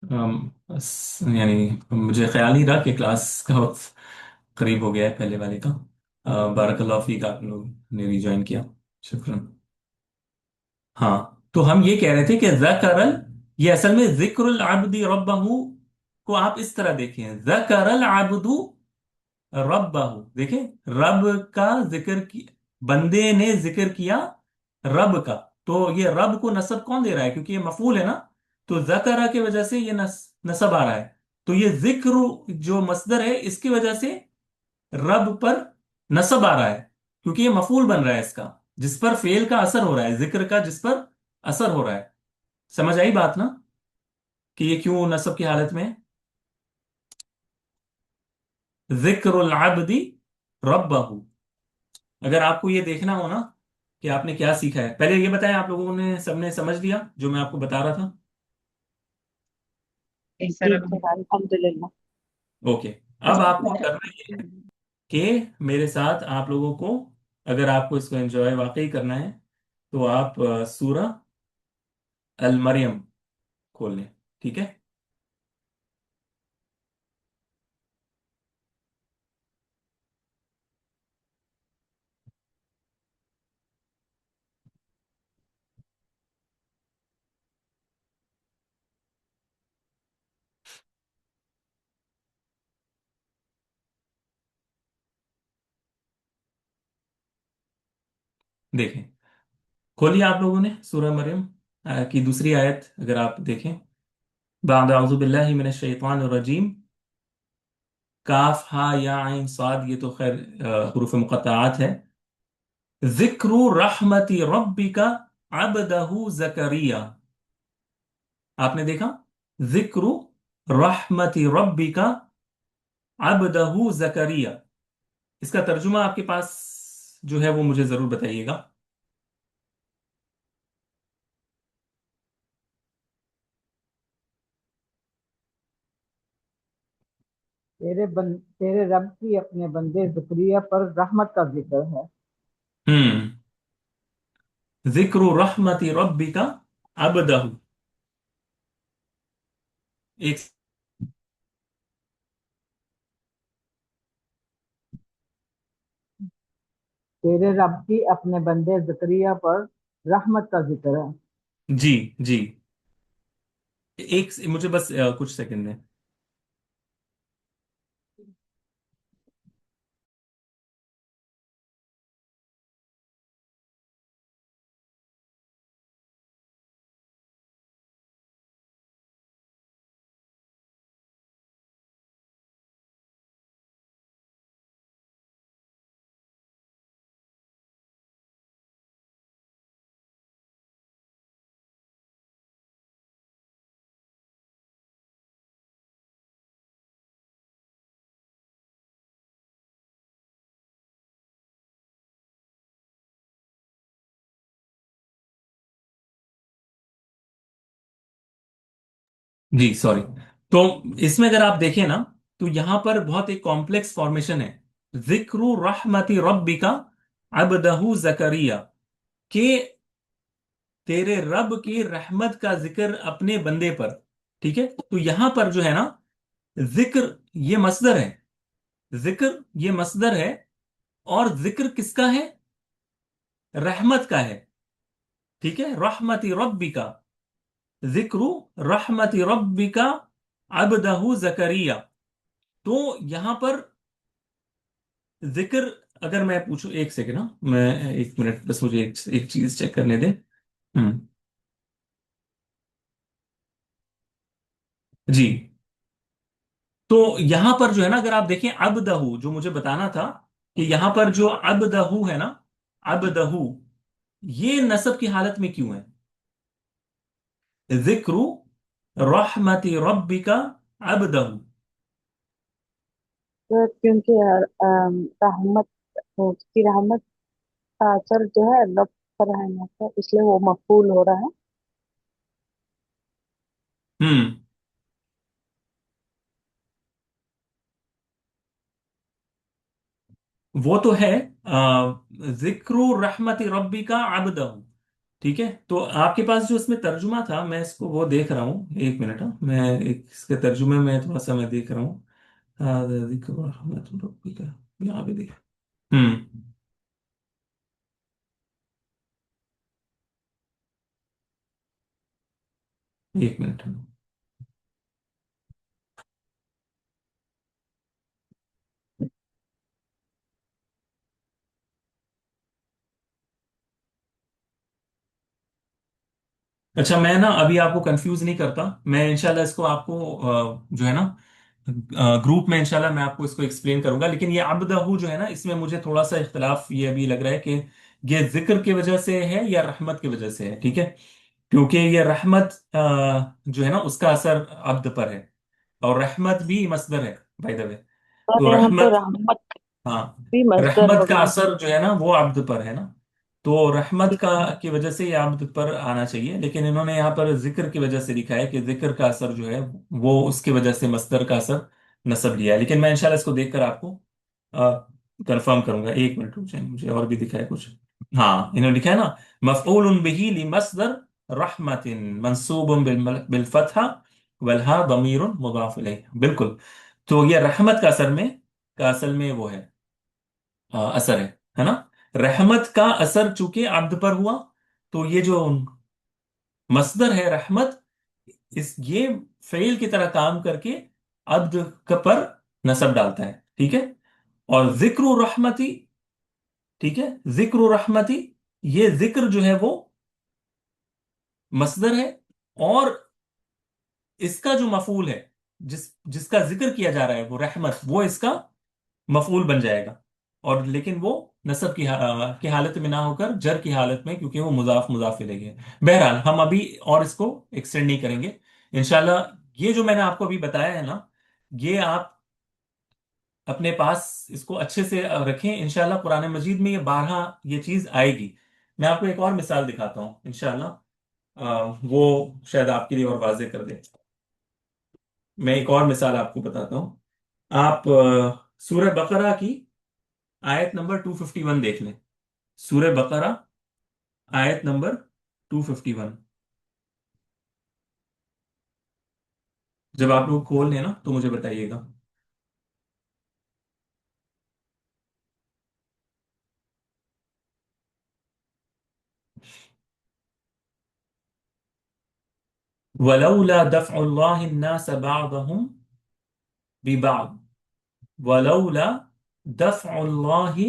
यानी मुझे ख्याल नहीं रहा कि क्लास का वक्त करीब हो गया है पहले वाले का। बारकल्लाह फीक, आप लोग ने रिज्वाइन किया, शुक्रन। हाँ, तो हम ये कह रहे थे कि ज़करल, ये असल में जिक्रुल अब्दी रब्बहू को आप इस तरह देखें, ज़करल अब्दू रब्बहू, देखें, रब का जिक्र की, बंदे ने जिक्र किया रब का। तो ये रब को नसब कौन दे रहा है, क्योंकि ये मफूल है ना, तो ज़करा की वजह से ये नसब आ रहा है। तो ये जिक्र जो मसदर है, इसकी वजह से रब पर नसब आ रहा है, क्योंकि ये मफूल बन रहा है इसका, जिस पर फेल का असर हो रहा है, जिक्र का जिस पर असर हो रहा है। समझ आई बात ना, कि ये क्यों नसब की हालत में है? जिक्रुल अब्दी रब्बहू। अगर आपको ये देखना हो ना कि आपने क्या सीखा है, पहले ये बताएं, आप लोगों ने सबने समझ लिया जो मैं आपको बता रहा था? जी सर, अल्हम्दुलिल्लाह। ओके। अब आपको करना ये है कि मेरे साथ आप लोगों को, अगर आपको इसको एंजॉय वाकई करना है, तो आप सूरा अल मरियम खोल लें। ठीक है। देखें, खोलिए आप लोगों ने सूरह मरियम की दूसरी आयत, अगर आप देखें, बाद औज़ु बिल्लाहि मिनश शैतानिर रजीम, काफ हा या आइन साद, ये तो खैर हुरूफ मुक़त्तआत है। जिक्रु रहमति रब्बिका अब्दहु जकरिया, आपने देखा, जिक्रु रहमति रब्बिका अब्दहु जकरिया, इसका तर्जुमा आपके पास जो है वो मुझे जरूर बताइएगा। तेरे रब की अपने बंदे ज़करिया पर रहमत का जिक्र है। हम्म। जिक्रु रहमति रब्बिका अब्दहु, एक, तेरे रब की अपने बंदे ज़करिया पर रहमत का जिक्र है। जी, जी, मुझे बस कुछ सेकंड दें। जी, सॉरी। तो इसमें अगर आप देखें ना, तो यहां पर बहुत एक कॉम्प्लेक्स फॉर्मेशन है। जिक्रु रहमति रब्बिका अब्दहु जकरिया, के तेरे रब की रहमत का जिक्र अपने बंदे पर। ठीक है, तो यहां पर जो है ना, जिक्र ये मसदर है, जिक्र ये मसदर है, और जिक्र किसका है? रहमत का है। ठीक है, रहमति रब्बिका, जिक्रु रहमति रब्बिका अब्दहु जकरिया। तो यहां पर जिक्र, अगर मैं पूछूं, एक सेकेंड ना, मैं एक मिनट बस, मुझे एक चीज चेक करने दे। हम्म। जी, तो यहां पर जो है ना, अगर आप देखें, अबदहू जो मुझे बताना था, कि यहां पर जो अबदहू है ना, अबदहू, ये नसब की हालत में क्यों है? जिक्रु रहमति रब्बिका अबदहू। तो क्योंकि रहमत, उसकी रहमत का असर जो है रब पर है यहाँ पर, इसलिए वो मकबूल हो रहा है। हम्म। वो तो है, जिक्रु रहमति रब्बिका अबदहू, ठीक है, तो आपके पास जो इसमें तर्जुमा था, मैं इसको वो देख रहा हूँ, एक मिनट। हाँ, मैं इसके तर्जुमे में थोड़ा सा मैं देख रहा हूँ। जिक्र रहमत रब्बिका, यहाँ पे देख। हम्म। एक मिनट। अच्छा, मैं ना अभी आपको कंफ्यूज नहीं करता, मैं इंशाल्लाह इसको आपको जो है ना ग्रुप में इंशाल्लाह मैं आपको इसको एक्सप्लेन करूंगा। लेकिन ये अब्दहू जो है ना, इसमें मुझे थोड़ा सा इख्तलाफ ये अभी लग रहा है कि ये जिक्र की वजह से है या रहमत की वजह से है। ठीक है, क्योंकि ये रहमत जो है ना उसका असर अब्द पर है, और रहमत भी मसदर है बाय द वे। तो और यहाँ पे रहमत, रहमत हाँ, भी मजदर रहमत का होगा। असर जो है ना वो अब्द पर है ना, तो रहमत ठीक का है। की वजह से ये अब्द पर आना चाहिए। लेकिन इन्होंने यहाँ पर जिक्र की वजह से लिखा है कि जिक्र का असर जो है वो उसकी वजह से मस्दर का असर नसब लिया है। लेकिन मैं इंशाल्लाह इसको देखकर आपको कंफर्म करूंगा। एक मिनट रुक जाइए, मुझे और भी दिखा है कुछ। हाँ, इन्होंने लिखा है ना, मफऊल बिही लिमस्दर रहमतिन मंसूबुन बिल फतहा वल हा दमीरुन मुदाफ इलैह। बिल्कुल। तो ये रहमत का असर में, का असल में वो है, असर है ना। रहमत का असर चूंकि अब्द पर हुआ, तो ये जो मसदर है रहमत, इस ये फेल की तरह काम करके अब्द का पर नसब डालता है। ठीक है, और जिक्र रहमती, ठीक है, जिक्र रहमती, ये जिक्र जो है वो मसदर है, और इसका जो मफूल है, जिसका जिक्र किया जा रहा है वो रहमत, वो इसका मफूल बन जाएगा। और लेकिन वो नसब की हालत में ना होकर जर की हालत में, क्योंकि वो मुजाफ मुजाफ इलैहि है। बहरहाल हम अभी और इसको एक्सटेंड नहीं करेंगे इंशाल्लाह। ये जो मैंने आपको अभी बताया है ना, ये आप अपने पास इसको अच्छे से रखें। इंशाल्लाह कुरान मजीद में ये 12 ये चीज आएगी। मैं आपको एक और मिसाल दिखाता हूँ इंशाल्लाह, वो शायद आपके लिए और वाजे कर दे। मैं एक और मिसाल आपको बताता हूँ। आप सूरह बकरा की आयत नंबर 251 देख लें। सूरह बकरा आयत नंबर 251। जब आप लोग खोल लें ना तो मुझे बताइएगा। वलौला दफ़उल्लाहि अन्नास बअदहुम बिबअद, वलौला दफ़उल्लाहि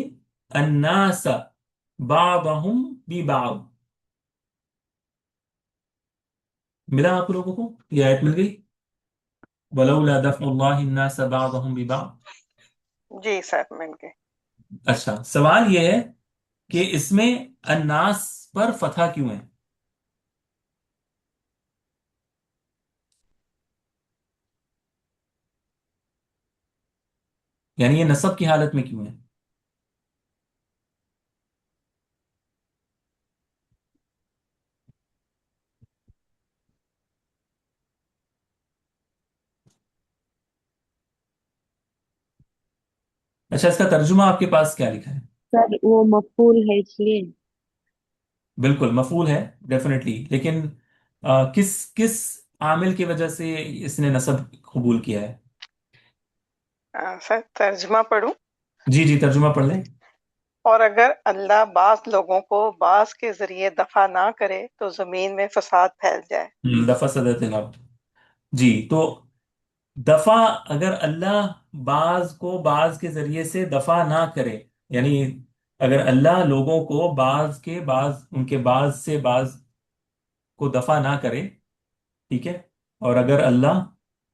अन्नास बअदहुम बिबअद। मिला आप लोगों को, ये आयत मिल गई? वलौला दफ़उल्लाहि अन्नास बअदहुम बिबअद। जी सर, मिल गए। अच्छा, सवाल ये है कि इसमें अन्नास पर फतहा क्यों है? यानी ये नसब की हालत में क्यों है? अच्छा, इसका तर्जुमा आपके पास क्या लिखा है? सर वो मफूल है इसलिए। बिल्कुल मफूल है, डेफिनेटली। लेकिन किस किस आमिल की वजह से इसने नसब कबूल किया है? सर तर्जुमा पढ़ूं? जी जी, तर्जुमा पढ़ लें। और अगर अल्लाह बास लोगों को बास के जरिए दफा ना करे तो जमीन में फसाद फैल जाए। दफा सदत इलाब। जी, तो दफा, अगर अल्लाह बाज को बाज के जरिए से दफा ना करे, यानी अगर अल्लाह लोगों को बाज के बाज, उनके बाज से बाज को दफा ना करे, ठीक है, और अगर अल्लाह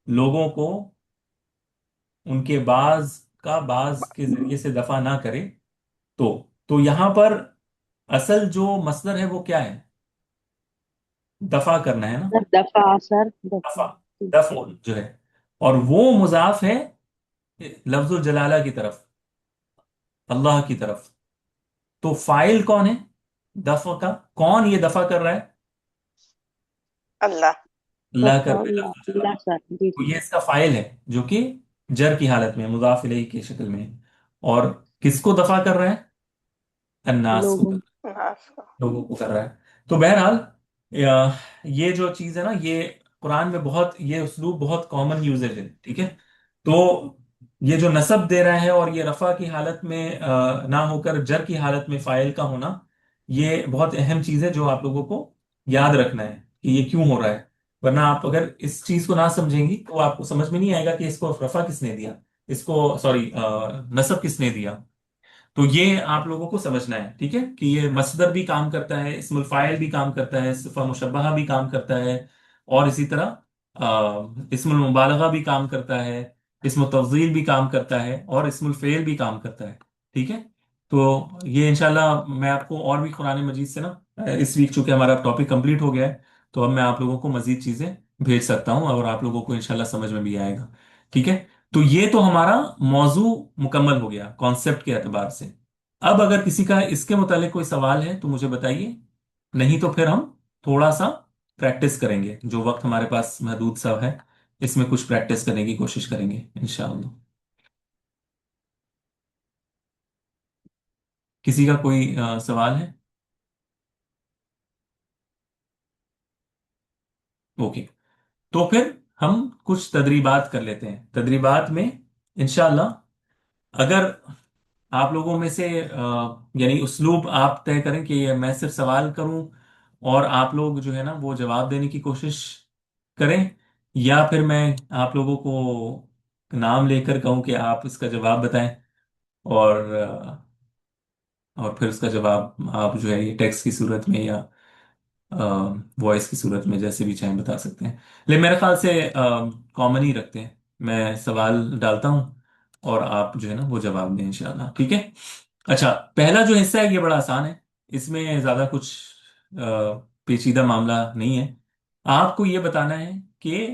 लोगों को उनके बाज का बाज के जरिए से दफा ना करे, तो यहां पर असल जो मसदर है वो क्या है? दफा करना है ना। सर दफा, सर दफा। दफा, दफउल जो है, और वो मुजाफ है लफ्जुल जलाला की तरफ, अल्लाह की तरफ। तो फाइल कौन है दफा का? कौन ये दफा कर रहा है? अल्लाह। अल्लाह कर दफा रहा है अल्लाह लफ्जुल जलाला। अल्लाह सर, जी तो सर। ये इसका फाइल है जो कि जर की हालत में, मुजाफ इलैहि की शक्ल में है। और किसको दफा कर रहा है? अन्नास को लोगों। कर, लोगों को कर रहा है। تو بہرحال یہ جو چیز ہے نا، یہ قرآن میں بہت، یہ اسلوب بہت کامن یوزیج ہے، ٹھیک ہے؟ تو یہ جو نصب دے رہا ہے اور یہ رفع کی حالت میں نہ ہو کر جر کی حالت میں فاعل کا ہونا، یہ بہت اہم چیز ہے جو آپ لوگوں کو یاد رکھنا ہے کہ یہ کیوں ہو رہا ہے. ورنہ آپ اگر اس چیز کو نہ سمجھیں گی تو آپ کو سمجھ میں نہیں آئے گا کہ اس کو رفع کس نے دیا، اس کو سوری نصب کس نے دیا. تو یہ آپ لوگوں کو سمجھنا ہے، ٹھیک ہے، کہ یہ مصدر بھی کام کرتا ہے، اسم الفاعل بھی کام کرتا ہے، صفہ مشبہہ بھی کام کرتا ہے، اور اسی طرح اسم المبالغہ بھی کام کرتا ہے، اسم التفضیل بھی کام کرتا ہے، اور اسم الفعل بھی کام کرتا ہے. ٹھیک ہے؟ تو یہ انشاءاللہ میں آپ کو اور بھی قرآن مجید سے نا، اس ویک چونکہ ہمارا ٹاپک کمپلیٹ ہو گیا ہے، تو اب میں آپ لوگوں کو مزید چیزیں بھیج سکتا ہوں اور آپ لوگوں کو انشاءاللہ سمجھ میں بھی آئے گا. ٹھیک ہے؟ تو یہ تو ہمارا موضوع مکمل ہو گیا کانسیپٹ کے اعتبار سے. اب اگر کسی کا اس کے متعلق کوئی سوال ہے تو مجھے بتائیے، نہیں تو پھر ہم تھوڑا سا پریکٹس کریں گے. جو وقت ہمارے پاس محدود سا ہے، اس میں کچھ پریکٹس کرنے کی کوشش کریں گے انشاءاللہ. کسی کا کوئی سوال ہے؟ اوکے. تو پھر ہم کچھ تدریبات کر لیتے ہیں. تدریبات میں انشاءاللہ اگر آپ لوگوں میں سے یعنی اسلوب آپ طے کریں کہ یہ میں صرف سوال کروں اور آپ لوگ جو ہے نا وہ جواب دینے کی کوشش کریں، یا پھر میں آپ لوگوں کو نام لے کر کہوں کہ آپ اس کا جواب بتائیں، اور اور پھر اس کا جواب آپ جو ہے یہ ٹیکسٹ کی صورت میں یا وائس کی صورت میں جیسے بھی چاہیں بتا سکتے ہیں. لیکن میرے خیال سے کامن ہی رکھتے ہیں. میں سوال ڈالتا ہوں اور آپ جو ہے نا وہ جواب دیں انشاءاللہ. ٹھیک ہے؟ اچھا، پہلا جو حصہ ہے یہ بڑا آسان ہے. اس میں زیادہ کچھ پیچیدہ معاملہ نہیں ہے. آپ کو یہ بتانا ہے کہ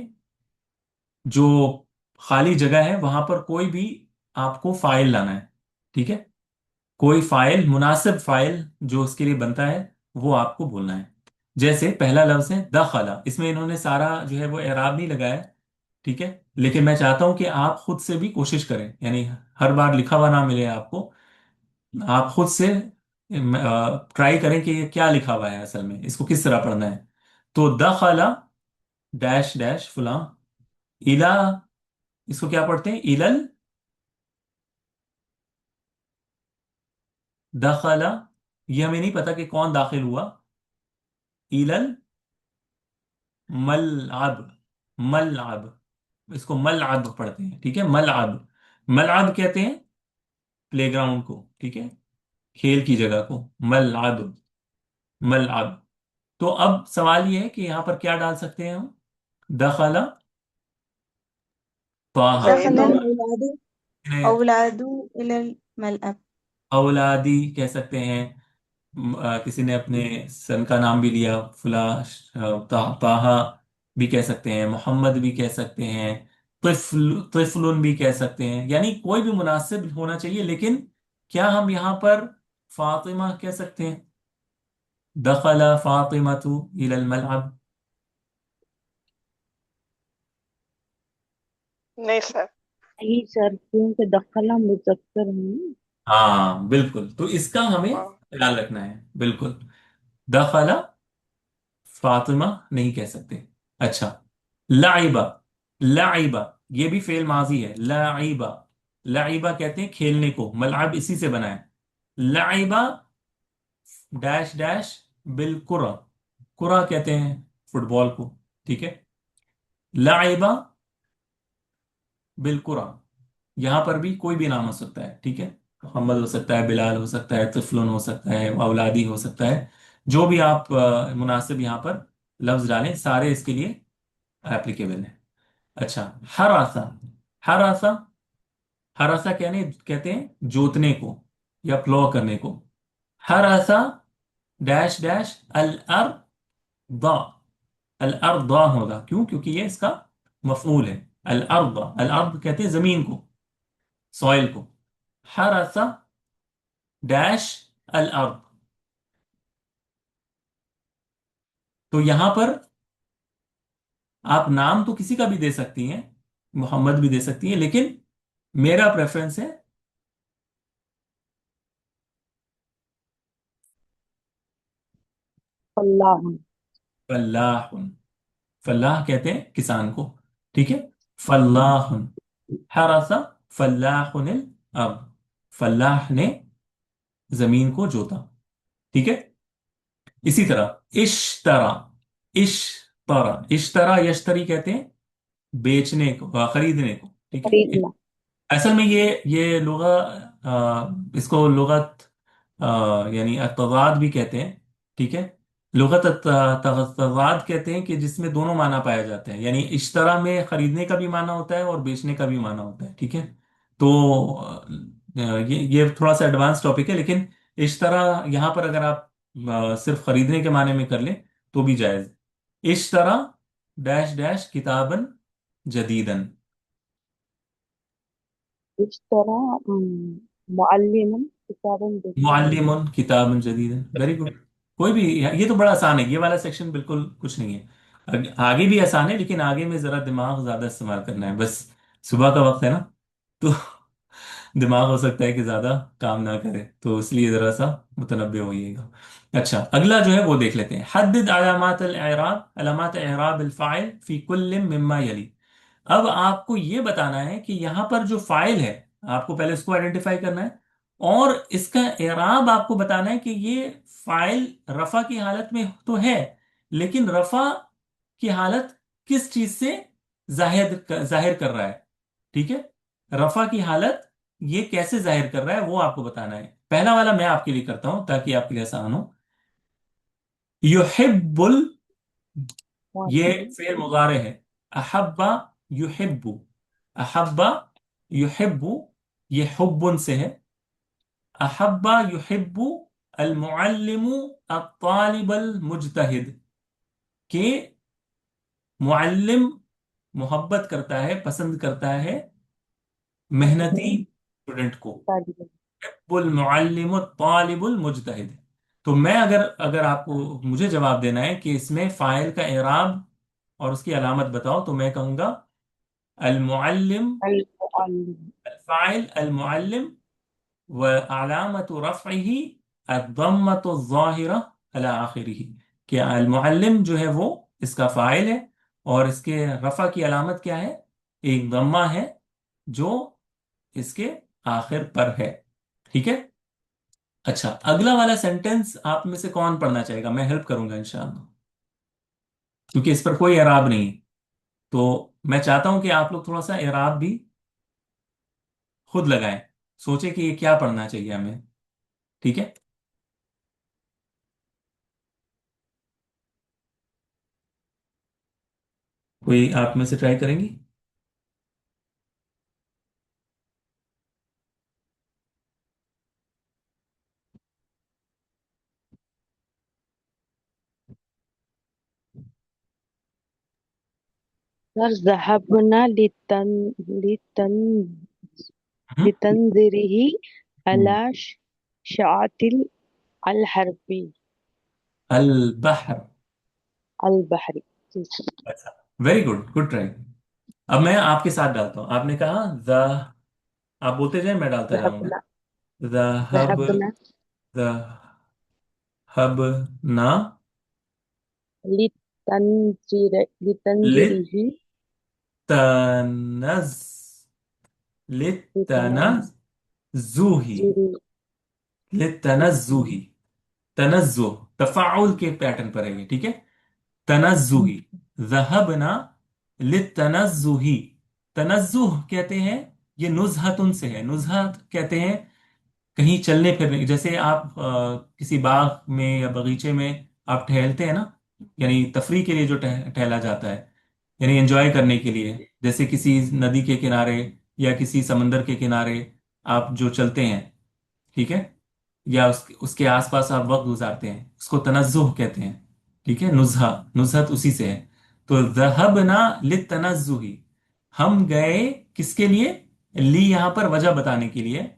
جو خالی جگہ ہے وہاں پر کوئی بھی آپ کو فائل لانا ہے. ٹھیک ہے؟ کوئی فائل، مناسب فائل جو اس کے لیے بنتا ہے وہ آپ کو بولنا ہے. جیسے پہلا لفظ ہے دخلا، اس میں انہوں نے سارا جو ہے وہ اعراب نہیں لگایا. ٹھیک ہے؟ لیکن میں چاہتا ہوں کہ آپ خود سے بھی کوشش کریں، یعنی ہر بار لکھا ہوا نہ ملے آپ کو، آپ خود سے ٹرائی کریں کہ یہ کیا لکھا ہوا ہے، اصل میں اس کو کس طرح پڑھنا ہے. تو دخلا ڈیش ڈیش فلاں الا، اس کو کیا پڑھتے ہیں؟ الل. دخلا، یہ ہمیں نہیں پتا کہ کون داخل ہوا. الل ملعب، ملعب، اس کو ملعب پڑھتے ہیں. ٹھیک ہے؟ ملعب، ملعب کہتے ہیں پلے گراؤنڈ کو. ٹھیک ہے؟ کھیل کی جگہ کو ملعب، ملعب. تو اب سوال یہ ہے کہ یہاں پر کیا ڈال سکتے ہیں ہم؟ دخلا طه. زید دخل الأولاد أولاد إلى الملعب. اولادی کہہ سکتے ہیں. کسی نے اپنے سن کا نام بھی لیا، فلاں طه بھی کہہ سکتے ہیں، محمد بھی کہہ سکتے ہیں، طفل بھی کہہ سکتے ہیں. یعنی کوئی بھی مناسب ہونا چاہیے. لیکن کیا ہم یہاں پر فاطمہ کہہ سکتے ہیں؟ دخل فاطمة إلى الملعب. نہیں سر. نہیں سر، کیونکہ دخلا مذکر ہے. ہاں بالکل، تو اس کا ہمیں واہ. خیال رکھنا ہے. بالکل، دخل فاطمہ نہیں کہہ سکتے. اچھا، لعبہ، لعبہ یہ بھی فعل ماضی ہے. لعبہ، لعبہ کہتے ہیں کھیلنے کو. ملعب اسی سے بنا ہے. لعبہ ڈیش ڈیش بالکرہ، کرہ کہتے ہیں فٹ بال کو. ٹھیک ہے؟ لعبہ بالکرہ، یہاں پر بھی کوئی بھی نام ہو سکتا ہے. ٹھیک ہے؟ محمد ہو سکتا ہے، بلال ہو سکتا ہے، طفلون ہو سکتا ہے، اولادی ہو سکتا ہے. جو بھی آپ مناسب یہاں پر لفظ ڈالیں سارے اس کے لیے ایپلیکیبل ہیں. اچھا، ہراسا، ہراسا، ہراسا کہتے ہیں جوتنے کو یا پلو کرنے کو. ہراسا ڈیش ڈیش الارض، الارض ہوگا. کیوں؟ کیونکہ یہ اس کا مفعول ہے. الارض، الارض کہتے ہیں زمین کو، سوائل کو. حرس ڈیش الارض. تو یہاں پر آپ نام تو کسی کا بھی دے سکتی ہیں، محمد بھی دے سکتی ہیں، لیکن میرا پریفرنس ہے अल्लाह। फलाहुन। फलाह कहते हैं किसान को, ठीक है। फलाहुन। हरसा फलाहुन अब, फलाह ने जमीन को जोता, ठीक है। इसी तरह इश्तरा। इश्तरा यश्तरी कहते हैं बेचने को, खरीदने को, ठीक है। खरीदना। असल में ये इसको लुगत यानी तज़ाद भी कहते हैं, ठीक है। लुगत तज़ाद कहते हैं कि जिसमें दोनों माना पाए जाते हैं, यानी इश्तरा में खरीदने का भी माना होता है और बेचने का भी माना होता है, ठीक है। तो ये थोड़ा सा एडवांस टॉपिक है, लेकिन इश्तरा यहाँ पर अगर आप सिर्फ खरीदने के माने में कर लें तो भी जायज। इश्तरा डैश डैश किताबन जदीदन। इस तरह मुअल्लिमन किताबन जदीदा। मुअल्लिमुन किताबन जदीदन, वेरी गुड। कोई भी, ये तो बड़ा आसान है, ये वाला सेक्शन बिल्कुल कुछ नहीं है। आगे भी आसान है, लेकिन आगे में जरा दिमाग ज्यादा इस्तेमाल करना है बस। सुबह का वक्त है ना, तो दिमाग हो सकता है कि ज्यादा काम ना करे, तो इसलिए जरा सा मुतनब्बे होइएगा। अच्छा, अगला जो है वो देख लेते हैं। हद्दिद अलामात अल इराब, अलामात इराब अल फाइल फी कुल्लिम मिम्मा यली। अब आपको ये बताना है कि यहां पर जो फाइल है, आपको पहले उसको आइडेंटिफाई करना है, और इसका एराब आपको बताना है कि ये फाइल रफा की हालत में तो है, लेकिन रफा की हालत किस चीज से जाहिर कर रहा है, ठीक है। रफा की हालत ये कैसे जाहिर कर रहा है वो आपको बताना है। पहला वाला मैं आपके लिए करता हूं ताकि आपके लिए आसान हो। युहिब्बुल, ये फेल मुजारे है। अहब्बा युहिब्बु। अहब्बा युहिब्बु, ये हुब्बुन से है। अहब्बा युहिब्बु अल मुअल्लिमु अत-तालिब अल मुजतहिद, के मुअल्लिम मोहब्बत करता है, पसंद करता है मेहनती स्टूडेंट को। तालिब। बुल मुअल्लिमु तालिबुल मुजतहिद। तो मैं अगर अगर आपको मुझे जवाब देना है कि इसमें फाइल का इराब और उसकी अलामत बताओ, तो मैं कहूंगा अल मुअल्लिम, अल मुअल्लिम। अल फाइल अल मुअल्लिम, व अलामतु रफ़इही अद-दम्मतु ज़ाहिरा अला आखिरिही। कि अल मुअल्लिम जो है वो इसका फाइल है, और इसके रफ़ा की अलामत क्या है? एक दम्मा है जो इसके आखिर पर है, ठीक है। अच्छा, अगला वाला सेंटेंस आप में से कौन पढ़ना चाहेगा? मैं हेल्प करूंगा इंशाअल्लाह, क्योंकि इस पर कोई एराब नहीं है। तो मैं चाहता हूं कि आप लोग थोड़ा सा एराब भी खुद लगाएं, सोचे कि ये क्या पढ़ना चाहिए हमें, ठीक है। कोई आप में से ट्राई करेंगी? सर ज़हबना लितन हम्म। लितंज़िरिही हम्म। अला शातिल अल हरबी अल बहर। अल बहरी। जी सर। अच्छा, वेरी गुड, गुड ट्राई। अब मैं आपके साथ डालता हूं। आपने कहा द, आप बोलते जाए, मैं डालता जाऊंगा। ज़हबना ज़हब, ज़हबना ज़हबना लितंज़िरिही लितनज़ लितनज़ुही, लितंज़िरी। लितनज़ुही। तनज़्ज़ुह तफ़ाउल के पैटर्न पर है ये, ठीक है। तनज़्ज़ुही, ज़हबना लितनज़्ज़ुही। तनज़्ज़ुह कहते हैं, ये नुज़हतुन से है। नुज़हत कहते हैं कहीं चलने फिरने, जैसे आप किसी बाग में या बगीचे में आप टहलते हैं ना, यानी तफरी के लिए जो टहला जाता है, यानी एंजॉय करने के लिए, जैसे किसी नदी के किनारे या किसी समंदर के किनारे आप जो चलते हैं, ठीक है, या उसके आसपास आप वक्त गुजारते हैं, उसको तनज़्ज़ुह कहते हैं, ठीक है। नुज़हत उसी से है। तो ज़हबना लितनज़्ज़ुही, हम गए किसके लिए? ली यहां पर वजह बताने के लिए,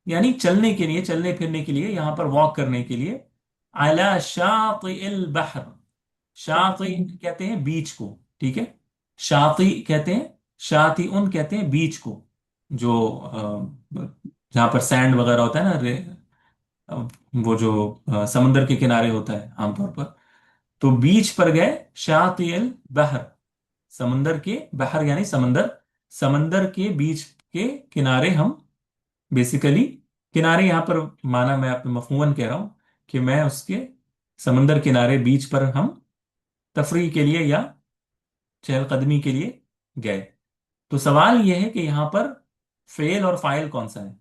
यानी चलने के लिए, चलने फिरने के लिए, यहां पर वॉक करने के लिए। अला शातिल बहर। शाति कहते हैं बीच को, ठीक है। शाति कहते हैं, शाति उन कहते हैं बीच को, जो जहां पर सैंड वगैरह होता है ना, वो जो समंदर के किनारे होता है आमतौर पर। तो बीच पर गए, शातिल बहर, समंदर के, बहर यानी समंदर, समंदर के बीच के किनारे हम, बेसिकली किनारे यहां पर माना मैं अपने मफहूमन कह रहा हूं कि मैं उसके समंदर किनारे, बीच पर हम तफरीह के लिए या चहलकदमी के लिए गए। तो सवाल यह है कि यहां पर फेल और फाइल कौन सा है?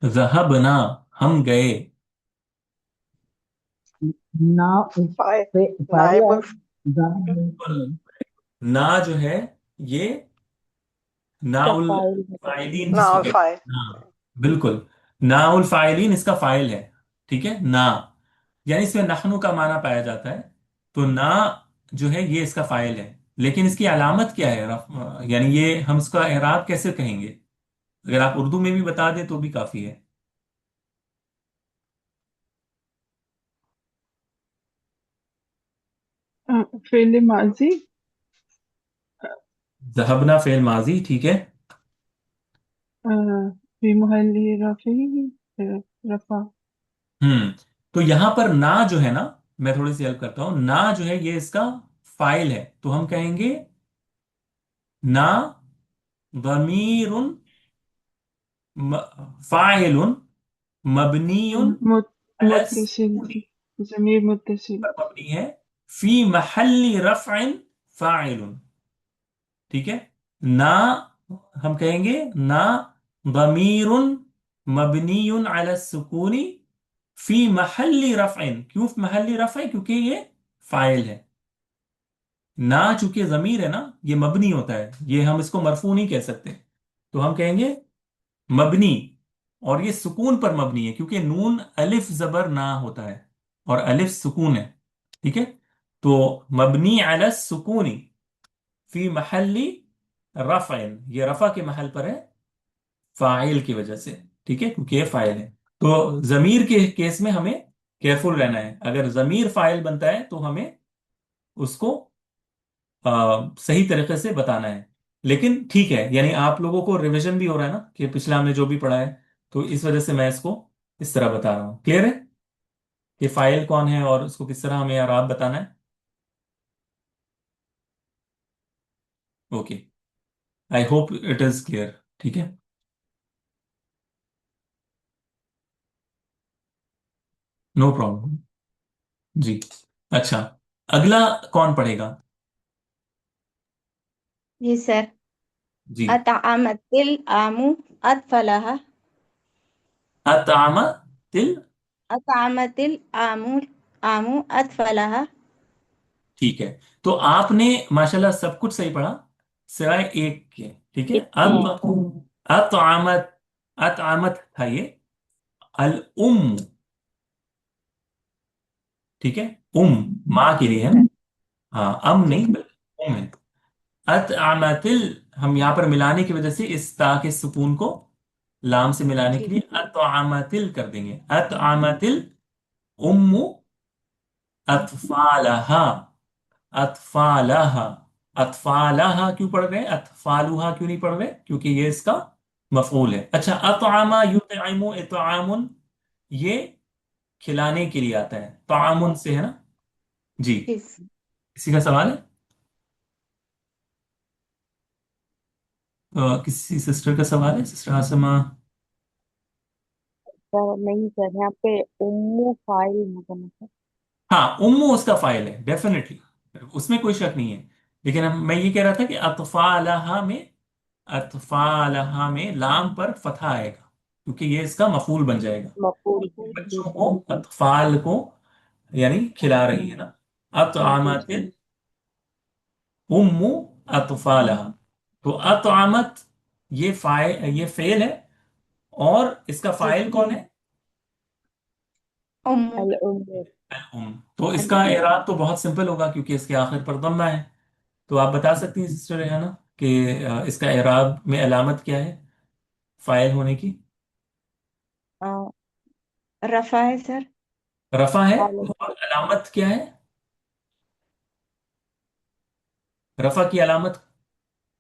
ज़हबना, हम गए। ना फाइ फाइल है, नाइब ज़ाहिर ना जो है ये इसका नाउल फाइल है। फाइलीन जिसको नाउन कहते फाइल। हैं, ना, बिल्कुल, नाउल फाइलीन इसका फाइल है। ठीक है, ना यानी इसमें नहनु का माना पाया जाता है। तो ना जो है ये इसका फाइल है, लेकिन इसकी अलामत क्या है, यानी ये हम इसका एराब कैसे कहेंगे? अगर आप उर्दू में भी बता दें तो भी काफी है। फेल माजी जहबना फेल माजी, ठीक है। في محل رفع रफा। तो यहां पर ना जो है ना, मैं थोड़ी सी हेल्प करता हूं, ना जो है ये इसका फाइल है, तो हम कहेंगे ना ज़मीरुन फाइलुन मबनियुन अला मुत्तसिल, सुकूनी, ज़मीर मुत्तसिल। पर मबनी है, फी महल्ली रफ़इन फाइलुन। ठीक है, ना हम कहेंगे ना ज़मीरुन मबनियुन अला सुकूनी फी महल्ली रफ़इन। क्यों महल्ली रफ़ है? क्योंकि ये फाइल है। ना चूंकि जमीर है ना, ये मबनी होता है, ये हम इसको मरफू नहीं कह सकते। तो हम कहेंगे मबनी, और ये सुकून पर मबनी है क्योंकि नून अलिफ जबर ना होता है और अलिफ सुकून है। ठीक है, तो मबनी अला सुकूनी फी महल्ली रफ़इन, ये रफा के महल पर है फाइल की वजह से। ठीक है, क्योंकि ये फाइल है। तो जमीर के केस में हमें केयरफुल रहना है, अगर जमीर फाइल बनता है तो हमें उसको सही तरीके से बताना है। लेकिन ठीक है, यानी आप लोगों को रिवीजन भी हो रहा है ना कि पिछला हमने जो भी पढ़ा है, तो इस वजह से मैं इसको इस तरह बता रहा हूँ। क्लियर है कि फाइल कौन है और उसको किस तरह हमें आराब बताना है? Okay, I hope it is clear. ठीक है, नो प्रॉब्लम जी। अच्छा, अगला कौन पढ़ेगा? जी सर। जी, अतअमतिल आमु अतफलहा। अतामा तिल, अतअमतिल आमु आमु अतफलहा। ठीक है। तो आपने माशाल्लाह सब कुछ सही पढ़ा सिवाय एक के। ठीक है, अतआमत, अतआमत था ये, अल उम, ठीक है, उम माँ के लिए है, सर हाँ अम जी नहीं बल्कि उम है। अतआमतिल, हम यहाँ पर मिलाने की वजह से इस ता के सुकून को लाम से मिलाने के जी लिए अतआमतिल कर देंगे, अतआमतिल उम्मु अतफालहा, अतफालहा, अतफालहा क्यों पढ़ रहे हैं, अतफालुहा क्यों नहीं पढ़ रहे? क्योंकि ये इसका मफऊल है। अच्छा, अतआमा युतइमु इतआमुन, ये खिलाने के लिए आता है, तामुन से है ना जी। जी किसी का सवाल है? किसी सिस्टर का सवाल है, सिस्टर आसमा? सर नहीं सर, यहाँ पे उम्मू फाइल मतलब है। हाँ, उम्मू उसका फाइल है डेफिनेटली, उसमें कोई शक नहीं है। लेकिन मैं ये कह रहा था कि अतफालहा में, अतफालहा में लाम पर फतहा आएगा क्योंकि ये इसका मफूल बन जाएगा। मफूल है जी बच्चों सर। को, अतफाल को, यानी खिला रही है ना, जी अतआमतिल उम्मु अतफालहा। तो अतआमत ये ये फेल है, और इसका जी फाइल कौन है? उम्मु अल उम्मू। तो अल इसका एराब तो बहुत सिंपल होगा क्योंकि इसके आखिर पर दम्मा है। तो आप बता सकती हैं सिस्टर रेहाना कि इसका एराब में अलामत क्या है फाइल होने की? अ, रफा है सर। रफा है हालत और अलामत क्या है? रफा की अलामत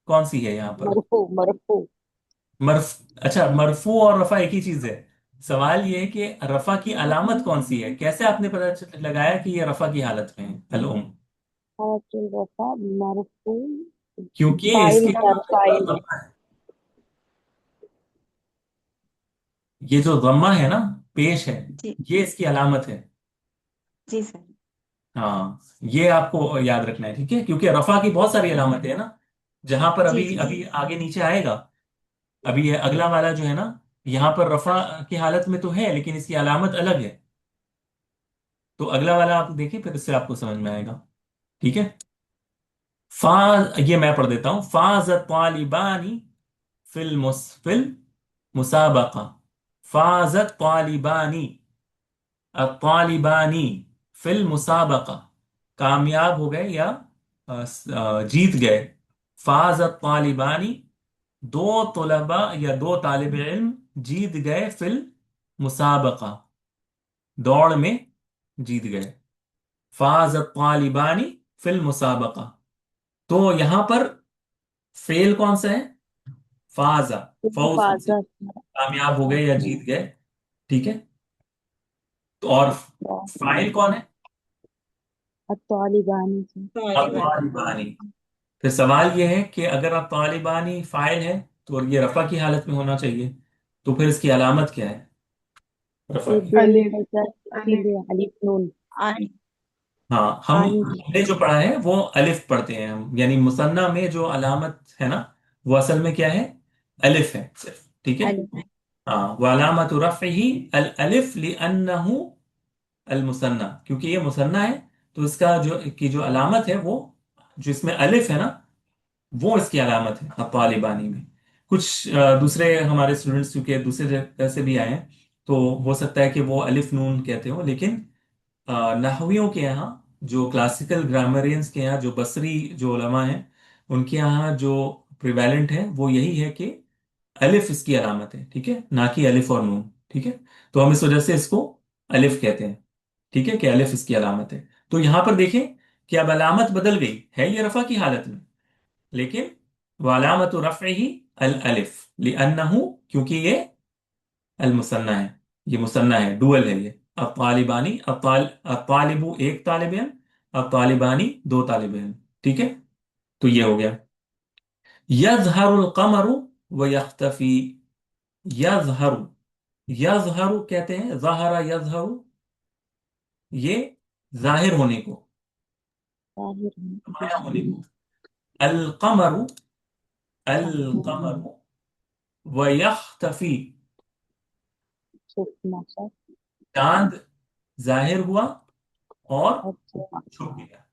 कौन सी है यहाँ पर? मरफू मरफू। अच्छा, मरफू और रफा एक ही चीज है। सवाल ये है कि रफा की अलामत कौन सी है, कैसे आपने पता लगाया कि ये रफा की हालत में है अलउम? हालतुल रफा मरफू। क्योंकि फाइल इसके सर फाइल। ये जो दम्मा है ना, पेश है, जी ये इसकी अलामत है। जी सर। हाँ, ये आपको याद रखना है, ठीक है, क्योंकि रफा की बहुत सारी अलामतें हैं ना, जहां पर जी अभी जी अभी आगे नीचे आएगा। अभी ये अगला वाला जो है ना, यहाँ पर रफा की हालत में तो है, लेकिन इसकी अलामत अलग है। तो अगला वाला आप देखिए, फिर इससे आपको समझ में आएगा। ठीक है। फा ये मैं पढ़ देता हूँ। फाज तालिबानी फिल मुसाबका। फाजत तालिबानी तालिबानी फिल मुसाबका, कामयाब हो गए या जीत गए। फाजत तालिबानी, दो तलबा या दो तालिब इल्म जीत गए फिल मुसाबका, दौड़ में जीत गए। फाजत तालिबानी फिल मुसाबका। तो यहां पर फेल कौन सा है? फाजा, फौज से हिफाजत। कामयाब हो गए या जीत गए। ठीक है। तो और फाइल कौन है? तालिबानी से। अब तालिबान। तालिबानी। फिर सवाल यह है कि अगर आप तालिबानी फाइल है, तो ये रफा की हालत में होना चाहिए। तो फिर इसकी अलामत क्या है रफा ये की? दो अलिफ है सर, अलिफ इसीलिए अलिफ नून। आनी। हाँ, आनी। हमने जो पढ़ा है वो अलिफ पढ़ते हैं हम, यानी मुसन्ना में जो अलामत है ना, वो असल में क्या है? अलिफ है सिर्फ। ठीक है। अलिफ। हाँ, वलामत रफ़िही अल अलिफ लिअन्नहु अल मुसन्ना, क्योंकि ये मुसन्ना है, तो इसका जो अलामत है वो, जो इसमें अलिफ है ना, वो इसकी अलामत है अब तालिबानी में। कुछ दूसरे हमारे स्टूडेंट्स चूंकि दूसरे जगह से भी आए हैं, तो हो सकता है कि वो अलिफ नून कहते हो, लेकिन नहवियों के यहाँ, जो क्लासिकल ग्रामरियंस के यहाँ, जो बसरी जो उलमा हैं, उनके यहाँ जो प्रिवेलेंट है वो यही है कि अलिफ इसकी अलामत है, ठीक है, ना कि अलिफ और नून। ठीक है। तो हम इस वजह से इसको अलिफ कहते हैं। ठीक है, कि अलिफ इसकी अलामत है। तो यहां पर देखें कि अब अलामत बदल गई है, ये रफा की हालत में, लेकिन वह अलामत रफ़ ही अल अलिफ लिअन्नहु, क्योंकि ये अल मुसन्ना है, ये मुसन्ना है, डुअल है ये। अब तालिबानी, अब तालिबू एक तालिब इल्म, अब तालिबानी दो तालिब इल्म। ठीक है। तो ये हो गया। यज़हरुल कमरु व यख्तफी। यज़हरु, यज़हरु कहते हैं, ज़हरा यज़हरु, ये जाहिर होने को, ताहिर नुमाया है। होने को। अल कमरु, अल अच्छा। कमरु व यख्तफी, छुपना सर। चांद जाहिर हुआ और अच्छा। छुप गया।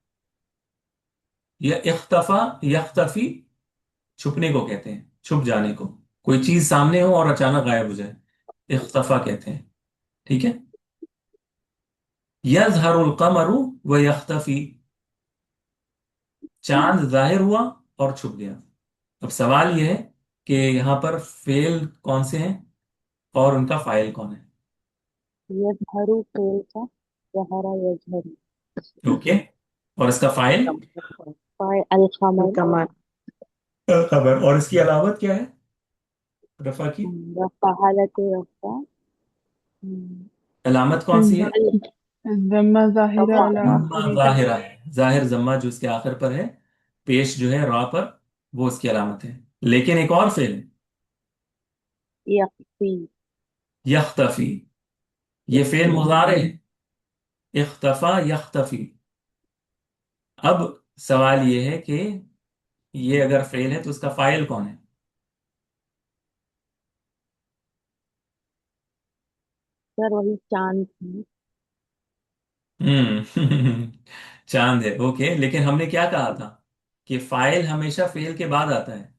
यह इख्तफा, यख्तफी, छुपने को कहते हैं, छुप जाने को। कोई चीज सामने हो और अचानक गायब हो जाए, इख्तफा कहते हैं। ठीक है। यज़हरुल कमरु व यख्तफी, चांद जाहिर हुआ और छुप गया। अब सवाल यह है कि यहां पर फेल कौन से हैं और उनका फाइल कौन है? यजहरू फेल का। जहरा यजहरू। ओके। और इसका फाइल? फाइल अल कमर। कमर। खबर। और इसकी अलामत क्या है रफा की? रफा हालत रफा। अलामत कौन सी है? जम्मा जाहिरा रफा। अला जम्मा आखिरी। जाहिरा है, जाहिर जम्मा जो इसके आखिर पर है, पेश जो है रा पर, वो इसकी अलामत है। लेकिन एक और फेल है, यख्फी। यख्तफी। ये फेल मुजारे है, इख्तफा यख्तफी। अब सवाल ये है कि ये अगर फेल है तो इसका फाइल कौन है? सर वही चांद थी। चांद है, ओके, लेकिन हमने क्या कहा था कि फाइल हमेशा फेल के बाद आता है।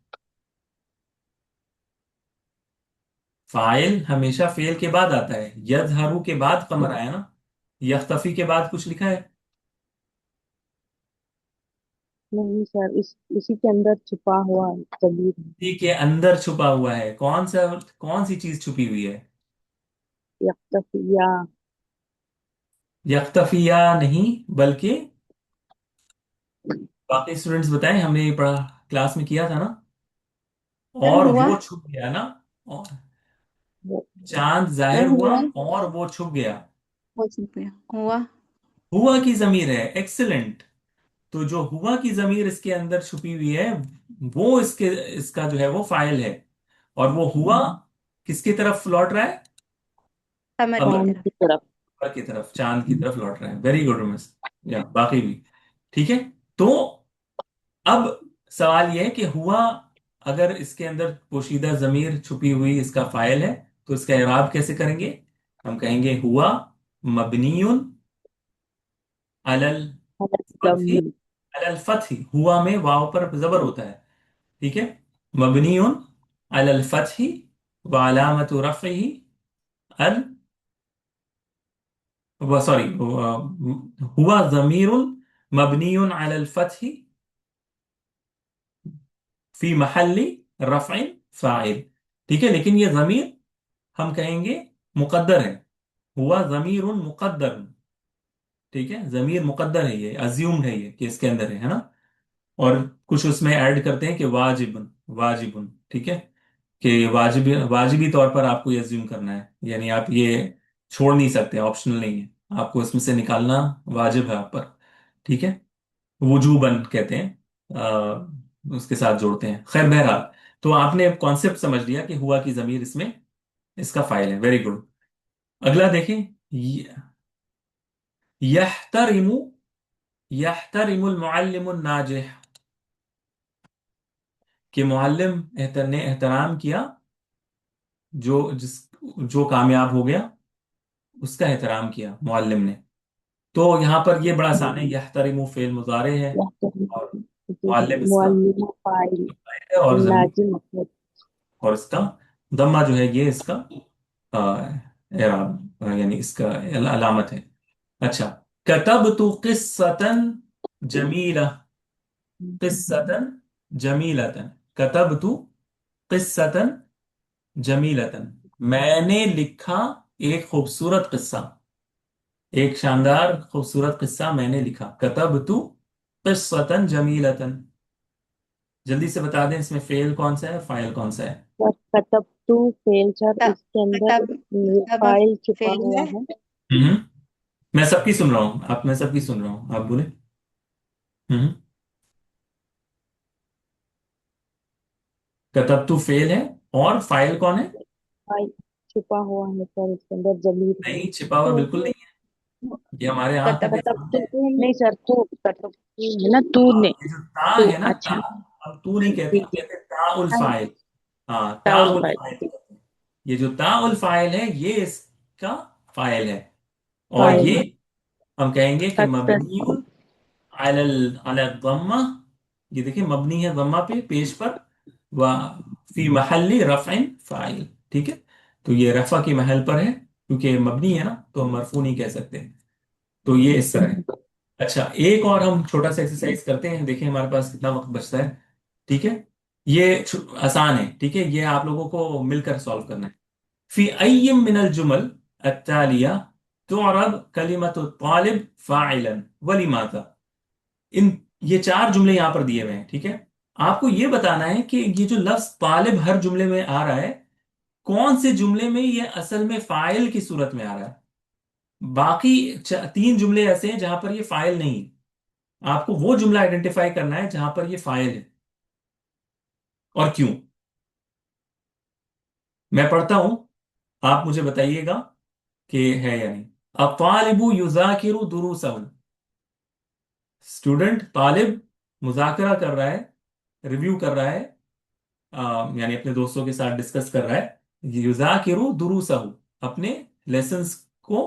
फाइल हमेशा फेल के बाद आता है। यजहरू के बाद कमर आया ना, यख्तफी के बाद कुछ लिखा है? नहीं सर, इसी के अंदर छुपा हुआ जमीर है। इसी के अंदर छुपा हुआ है, कौन सी चीज छुपी हुई है? यख्तफी या। यख्तफिया नहीं, बल्कि बाकी स्टूडेंट्स बताएं, हमने ये पढ़ा, क्लास में किया था ना। सर और हुआ। वो छुप गया ना, और वो चांद सर जाहिर हुआ हुआ। और वो छुप गया। हो चुका है। हुआ। हुआ की जमीर है, एक्सीलेंट। तो जो हुआ की जमीर इसके अंदर छुपी हुई है, वो इसका जो है वो फाइल है। और वो हुआ किसकी तरफ लौट रहा है? कमर की कमर चांद तरफ। की तरफ। की तरफ, चांद की तरफ लौट रहा है। Very good Ramesh. या बाकी भी ठीक है। तो अब सवाल यह है कि हुआ, अगर इसके अंदर पोशीदा जमीर छुपी हुई इसका फाइल है, तो इसका इराब कैसे करेंगे? हम कहेंगे हुआ मबनियुन अलल फतही। दम। अलल फतही, हुआ में वाव पर जबर होता है, ठीक है। मबनियुन अलल फतही व अलामतु रफ़इही अल, सॉरी, हुआ ज़मीरुन मबनियुन अलल फतही फी महल्ली रफ़इन फ़ाइल। ठीक है, लेकिन ये जमीर हम कहेंगे मुकद्दर है। हुआ जमीरुन मुकद्दर। ठीक है, जमीर मुकद्दर है, ये अज्यूम्ड है, ये कि इसके अंदर है ना। और कुछ उसमें ऐड करते हैं कि वाजिबुन, वाजिबुन, ठीक है, कि वाजिबी वाजिबी तौर पर आपको ये अज्यूम करना है, यानी आप ये छोड़ नहीं सकते, ऑप्शनल नहीं है, आपको इसमें से निकालना वाजिब है आप पर। ठीक है, वुजूबन कहते हैं, उसके साथ जोड़ते हैं। खैर बहरहाल, तो आपने कॉन्सेप्ट समझ लिया कि हुआ की जमीर इसमें इसका फाइल है। Very good. अगला देखें, यहतरिमु, यहतरिमुल मुअल्लिमुन नाजिह, कि मुअल्लिम ने एहतराम किया, जो कामयाब हो गया उसका एहतराम किया मुअल्लिम ने। तो यहां पर ये बड़ा आसान है, यहतरिमु फेल मुजारे है, और मुअल्लिम इसका मुअल्लिम फाइल। है, और जमीन, नाजिम मफूल। और इसका दम्मा जो है ये इसका एराब, यानी इसका अलामत है। अच्छा, कतबतु क़िस्सतन जमीला, क़िस्सतन जमीलतन, कतबतु क़िस्सतन जमीलतन, मैंने लिखा एक खूबसूरत किस्सा, एक शानदार खूबसूरत किस्सा मैंने लिखा। कतबतु क़िस्सतन जमीलतन, जल्दी से बता दें इसमें फेल कौन सा है, फाइल कौन सा है? सर कतब टू फेल सर, तब इसके अंदर तब तब फाइल छुपा फेल हुआ है। है। हम्म। मैं सबकी सुन रहा हूँ, मैं सबकी सुन रहा हूँ, आप बोले। हम्म। कतबतु फेल है, और फाइल कौन है? फाइल छुपा हुआ है सर, इसके अंदर जमीर है। नहीं, छिपा हुआ बिल्कुल नहीं है, ये हमारे आंखों कतब के कतब सामने टू है। नहीं सर, टू कतब टू है ना, तू ने। ये जो ता टू है ना, ता, अच्छा। हम तू नहीं कहते, हम ठीक कहते हैं ताउल है। फाइल। हाँ, टाउल ताउल फाइल। फाइल ठीक। कहते हैं। ये जो ताउल फाइल है ये इसका फाइल है। और फाइल ये है। हम कहेंगे कि सक्सेस। मबनी अलल अलल दम्मा, ये देखिए मबनी है दम्मा पे, पेश पर, व फी महल्ली रफ़इन फाइल। ठीक है, तो ये रफ़ा की महल पर है, क्योंकि मबनी है ना, तो हम मरफू नहीं कह सकते। तो ये इस तरह है। अच्छा, एक और हम छोटा सा एक्सरसाइज करते हैं, देखिए हमारे पास कितना वक्त बचता है। ठीक है, ये आसान है, ठीक है, ये आप लोगों को मिलकर सॉल्व करना है। फी अय्यिम मिनल जुमल अत्तालिया तुअरब कलिमतु तालिब फाइलन वलिमाजा। इन ये चार जुमले यहां पर दिए हुए हैं, ठीक है। आपको ये बताना है कि ये जो लफ्ज तालिब हर जुमले में आ रहा है, कौन से जुमले में ये असल में फाइल की सूरत में आ रहा है। बाकी तीन जुमले ऐसे हैं जहां पर ये फाइल नहीं है। आपको वो जुमला आइडेंटिफाई करना है जहां पर ये फाइल है, और क्यों। मैं पढ़ता हूं, आप मुझे बताइएगा कि है या नहीं। अब तालिबु युजाकिरु दुरूसहु, स्टूडेंट, तालिब मुजाकरा कर रहा है, रिव्यू कर रहा है, यानी अपने दोस्तों के साथ डिस्कस कर रहा है। युजाकिरु दुरूसहु, अपने लेसन्स को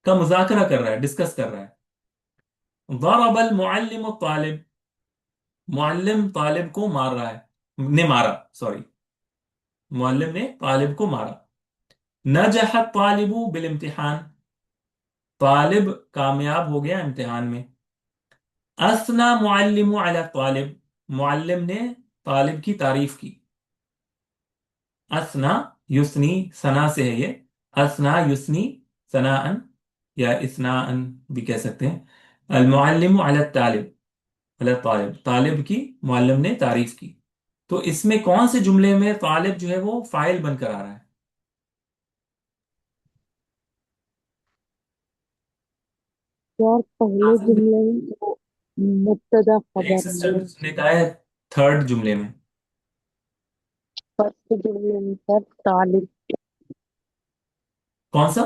का मुजाकरा कर रहा है, डिस्कस कर रहा है। ज़रबल मुअल्लिमु तालिब, मुअल्लिम तालिब को मार रहा है, ने मारा, सॉरी, मुअल्लिम ने तालिब को मारा। नजह तालिबु बिल इम्तिहान, तालिब कामयाब हो गया इम्तिहान में। असना मुअल्लिमु अला तालिब, मुअल्लिम ने तालिब की तारीफ की। असना युस्नी, सना से है ये, असना युस्नी सनाअन, या इस्नाअन भी कह सकते हैं। अल-मुअल्लिमु अला तालिब, अला तालिब, तालिब की मुअल्लिम ने तारीफ की। तो इसमें कौन से जुमले में तालिब जो है वो फाइल बनकर आ रहा है? यार पहले जुमले में वो मुब्तदा एक खबर सिस्टर है। ने कहा है थर्ड जुमले में। फर्स्ट जुमले में सर तालिब, कौन सा?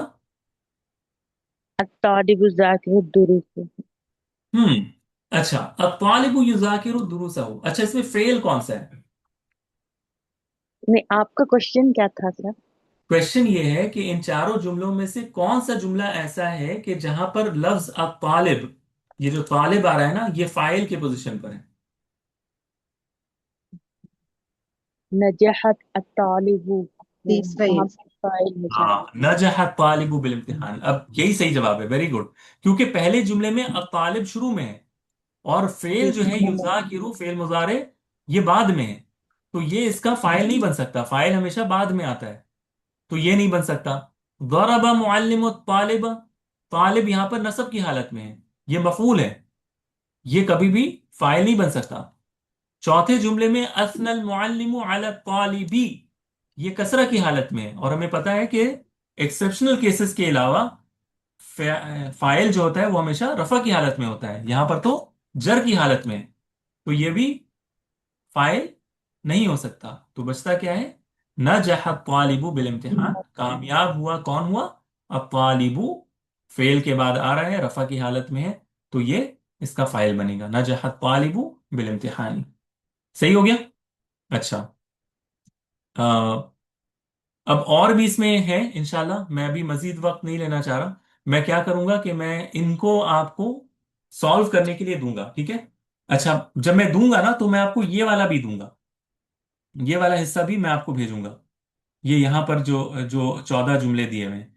तालिब जाकिर दुरुस्त। हम्म। अच्छा, अब तालिबु युजाकिरु दुरूसहु, अच्छा इसमें फेल कौन सा है? नहीं, आपका क्वेश्चन क्या था सर? क्वेश्चन ये है कि इन चारों जुमलों में से कौन सा जुमला ऐसा है कि जहां पर लफ्ज अब तालिब, ये जो तालिब आ रहा है ना, ये फाइल के पोजीशन पर है। नजहत अत्तालिबु, वो तीसरा वहां ये। पर फाइल हो जाए। हाँ, नजह तालिबु बिल इम्तिहान, अब यही सही जवाब है, वेरी गुड। क्योंकि पहले जुमले में अब तालिब शुरू में है और फेल जो है तीसरे में युजाकिरु फेल मुजारे ये बाद में है। तो ये इसका फाइल नहीं बन सकता, फाइल हमेशा बाद में आता है, तो ये नहीं बन सकता। दरबा मुअल्लिमु तालिब, तालिब यहां पर नसब की हालत में है, ये मफूल है, ये कभी भी फाइल नहीं बन सकता। चौथे जुमले में असनल मुअल्लिमु अला तालिबी, ये कसरा की हालत में है, और हमें पता है कि एक्सेप्शनल केसेस के अलावा फाइल जो होता है वो हमेशा रफा की हालत में होता है, यहां पर तो जर की हालत में है, तो ये भी फाइल नहीं हो सकता। तो बचता क्या है? नजह तालिबु बिल इम्तिहान, कामयाब हुआ कौन हुआ? अब तालिबु फेल के बाद आ रहा है, रफा की हालत में है, तो ये इसका फाइल बनेगा, नजह तालिबु बिल इम्तिहान। सही हो गया। अच्छा, अ, अब और भी इसमें है इंशाल्लाह, मैं अभी मजीद वक्त नहीं लेना चाह रहा। मैं क्या करूंगा कि मैं इनको आपको सॉल्व करने के लिए दूंगा, ठीक है? अच्छा, जब मैं दूंगा ना तो मैं आपको ये वाला भी दूंगा, ये वाला हिस्सा भी मैं आपको भेजूंगा। ये यहां पर जो जो 14 जुमले दिए हुए हैं,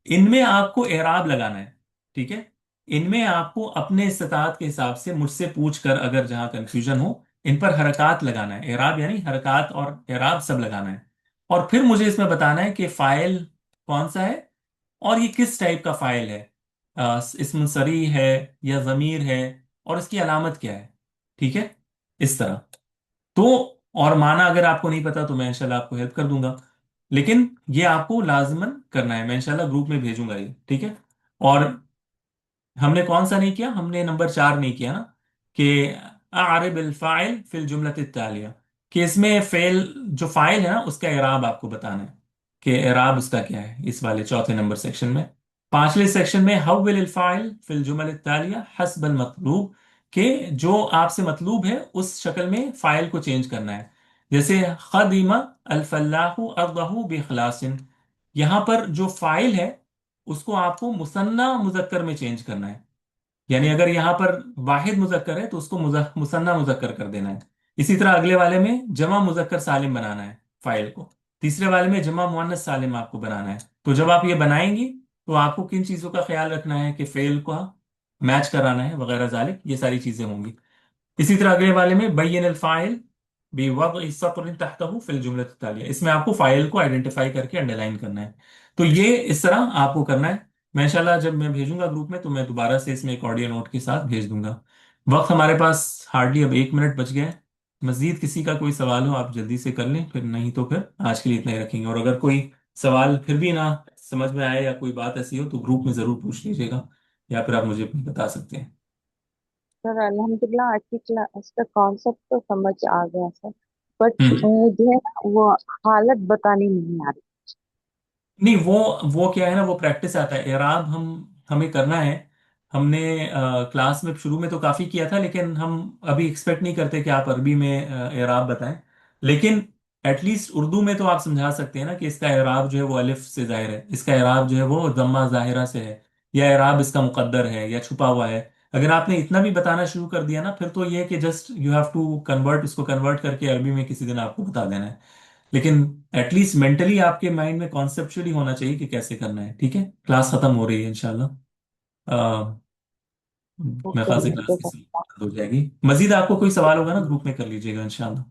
इनमें आपको एराब लगाना है, ठीक है? इनमें आपको अपने इस्तात के हिसाब से मुझसे पूछ कर, अगर जहां कंफ्यूजन हो, इन पर हरकत लगाना है, एराब यानी हरकत और एराब सब लगाना है। और फिर मुझे इसमें बताना है कि फाइल कौन सा है और ये किस टाइप का फाइल है, इसम सरी है या जमीर है, और इसकी अलामत क्या है, ठीक है? इस तरह। तो और माना अगर आपको नहीं पता तो मैं इंशाल्लाह आपको हेल्प कर दूंगा, लेकिन ये आपको लाजमन करना है, मैं इंशाल्लाह ग्रुप में भेजूंगा ये, ठीक है? और हमने कौन सा नहीं किया? हमने नंबर 4 नहीं किया ना, कि आरिब अल फाइल फिल जुमलत तालिया, कि इसमें फेल जो फाइल है ना उसका एराब आपको बताना है, कि एराब उसका क्या है, इस वाले चौथे नंबर सेक्शन में। पांचवें सेक्शन में हव्विल अल फाइल फिल जुमल तालिया हस्ब अल मतलूब, के जो आपसे मतलूब है उस शक्ल में फाइल को चेंज करना है। जैसे खदीमा अल फल्लाहु अर्दहु बिखलासिन, यहां पर जो फाइल है उसको आपको मुसन्ना मुजक्कर में चेंज करना है। यानी अगर यहां पर वाहिद मुजक्कर है तो उसको मुसन्ना मुजक्कर कर देना है। इसी तरह अगले वाले में जमा मुजक्कर सालिम बनाना है फाइल को, तीसरे वाले में जमा मुअन्नस सालिम आपको बनाना है। तो जब आप ये बनाएंगी तो आपको किन चीजों का ख्याल रखना है कि फेल को मैच कराना है वगैरह जालिक, ये सारी चीजें होंगी। इसी तरह अगले वाले में बैयन अल फाइल बिवज़इ सत्रिन तहतहु फिल जुमलत तालिया, इसमें आपको फाइल को आइडेंटिफाई करके अंडरलाइन करना है। तो ये इस तरह आपको करना है। मैं इंशाल्लाह जब मैं भेजूंगा ग्रुप में तो मैं दोबारा से इसमें एक ऑडियो नोट के साथ भेज दूंगा। वक्त हमारे पास हार्डली अब 1 मिनट बच गया है। मजीद किसी का कोई सवाल हो आप जल्दी से कर लें, फिर नहीं तो फिर आज के लिए इतना ही रखेंगे। और अगर कोई सवाल फिर भी ना समझ में आए या कोई बात ऐसी हो तो ग्रुप में जरूर पूछ लीजिएगा, या फिर आप मुझे बता सकते हैं। सर अल्हम्दुलिल्लाह आज की क्लास का कॉन्सेप्ट तो समझ आ गया सर, बट हम्म। मुझे वो हालत बतानी नहीं आ रही। नहीं, वो क्या है ना, वो प्रैक्टिस आता है, एराब हमें करना है। हमने क्लास में शुरू में तो काफी किया था, लेकिन हम अभी एक्सपेक्ट नहीं करते कि आप अरबी में एराब बताएं। लेकिन एटलीस्ट उर्दू में तो आप समझा सकते हैं ना कि इसका एराब जो है वो अलिफ से जाहिर है, इसका एराब जो है वो दम्मा जाहिरा से है, या एराब इसका मुकद्दर है या छुपा हुआ है। अगर आपने इतना भी बताना शुरू कर दिया ना, फिर तो ये है कि just you have to convert, इसको कन्वर्ट करके अरबी में किसी दिन आपको बता देना है। लेकिन एटलीस्ट मेंटली आपके माइंड में कॉन्सेप्चुअली होना चाहिए कि कैसे करना है, ठीक है? क्लास खत्म हो रही है इंशाल्लाह। मेरे ओके ख्याल से क्लास ओके की सर। बंद हो जाएगी। मजीद आपको कोई सवाल होगा ना ग्रुप में कर लीजिएगा इंशाल्लाह।